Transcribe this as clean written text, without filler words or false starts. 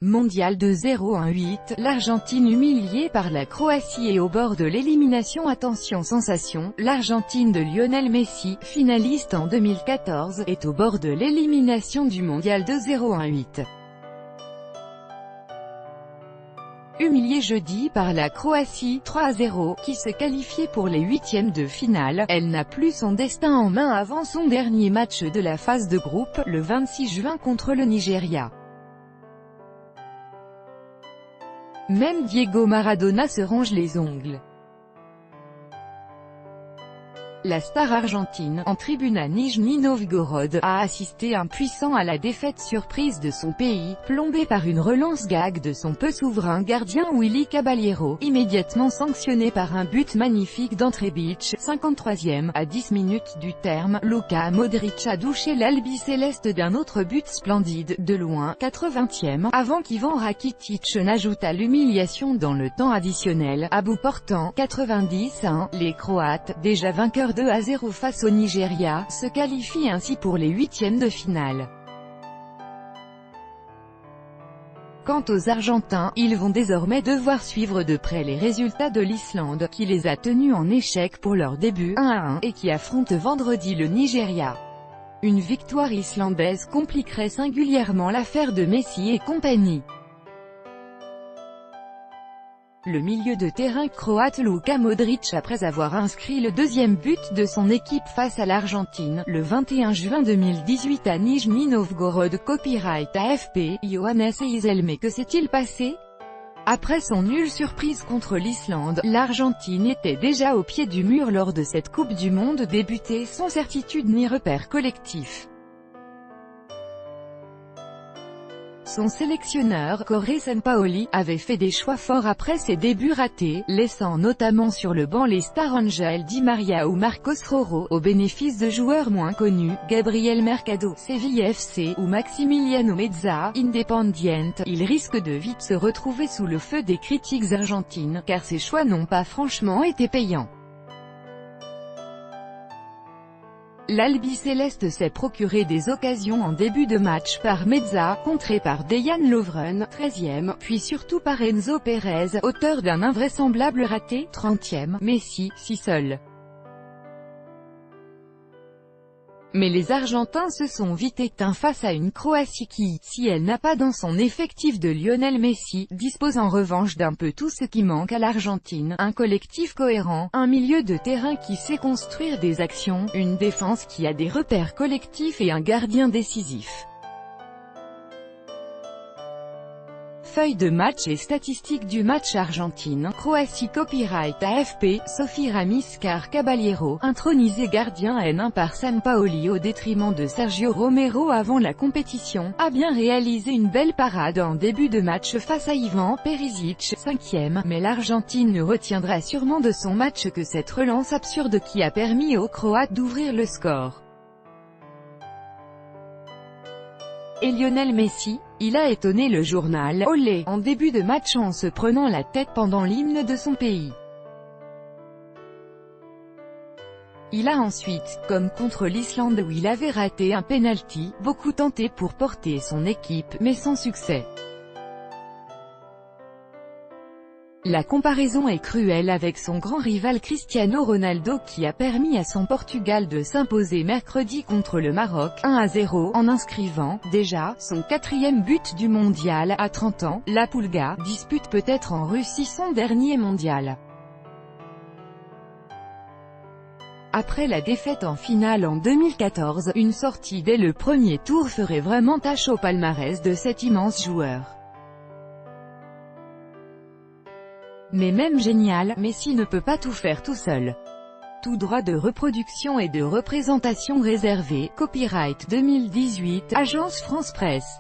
Mondial de 0-1-8, l'Argentine humiliée par la Croatie et au bord de l'élimination. Attention sensation, l'Argentine de Lionel Messi, finaliste en 2014, est au bord de l'élimination du Mondial de 0-1-8. Humiliée jeudi par la Croatie, 3-0, qui se qualifiait pour les huitièmes de finale, elle n'a plus son destin en main avant son dernier match de la phase de groupe, le 26 juin contre le Nigeria. Même Diego Maradona se ronge les ongles. La star argentine, en tribune à Nijni Novgorod, a assisté impuissant à la défaite surprise de son pays, plombé par une relance gag de son peu souverain gardien Willy Caballero, immédiatement sanctionné par un but magnifique d'Antrebic, 53e, à 10 minutes du terme. Luka Modric a douché l'albi-céleste d'un autre but splendide, de loin, 80e, avant qu'Ivan Rakitic n'ajoute à l'humiliation dans le temps additionnel, à bout portant, 90-1, les Croates, déjà vainqueurs 2-0 face au Nigeria, se qualifient ainsi pour les huitièmes de finale. Quant aux Argentins, ils vont désormais devoir suivre de près les résultats de l'Islande, qui les a tenus en échec pour leur début, 1-1, et qui affronte vendredi le Nigeria. Une victoire islandaise compliquerait singulièrement l'affaire de Messi et compagnie. Le milieu de terrain croate Luka Modric, après avoir inscrit le deuxième but de son équipe face à l'Argentine, le 21 juin 2018 à Nijni Novgorod, copyright AFP, Johannes Eisel. Mais que s'est-il passé? Après son nul surprise contre l'Islande, l'Argentine était déjà au pied du mur lors de cette Coupe du Monde débutée sans certitude ni repère collectif. Son sélectionneur, Jorge Sampaoli, avait fait des choix forts après ses débuts ratés, laissant notamment sur le banc les stars Angel Di Maria ou Marcos Rojo, au bénéfice de joueurs moins connus, Gabriel Mercado, Sevilla FC, ou Maximiliano Mezza, Independiente. Il risque de vite se retrouver sous le feu des critiques argentines, car ses choix n'ont pas franchement été payants. L'albi-céleste s'est procuré des occasions en début de match par Mezza, contré par Dejan Lovren, 13e, puis surtout par Enzo Pérez, auteur d'un invraisemblable raté, 30e, Messi, si seul. Mais les Argentins se sont vite éteints face à une Croatie qui, si elle n'a pas dans son effectif de Lionel Messi, dispose en revanche d'un peu tout ce qui manque à l'Argentine, un collectif cohérent, un milieu de terrain qui sait construire des actions, une défense qui a des repères collectifs et un gardien décisif. Feuille de match et statistiques du match Argentine-Croatie. Copyright AFP, Sophie Ramiscar Caballero, intronisé gardien N1 par Sampaoli au détriment de Sergio Romero avant la compétition, a bien réalisé une belle parade en début de match face à Ivan Perisic, 5e, mais l'Argentine ne retiendra sûrement de son match que cette relance absurde qui a permis aux Croates d'ouvrir le score. Et Lionel Messi, il a étonné le journal Olé en début de match en se prenant la tête pendant l'hymne de son pays. Il a ensuite, comme contre l'Islande où il avait raté un penalty, beaucoup tenté pour porter son équipe, mais sans succès. La comparaison est cruelle avec son grand rival Cristiano Ronaldo qui a permis à son Portugal de s'imposer mercredi contre le Maroc, 1-0, en inscrivant, déjà, son 4e but du mondial. À 30 ans, la Pulga dispute peut-être en Russie son dernier mondial. Après la défaite en finale en 2014, une sortie dès le premier tour ferait vraiment tache au palmarès de cet immense joueur. Mais même génial, Messi ne peut pas tout faire tout seul. Tout droit de reproduction et de représentation réservé, copyright 2018, Agence France Presse.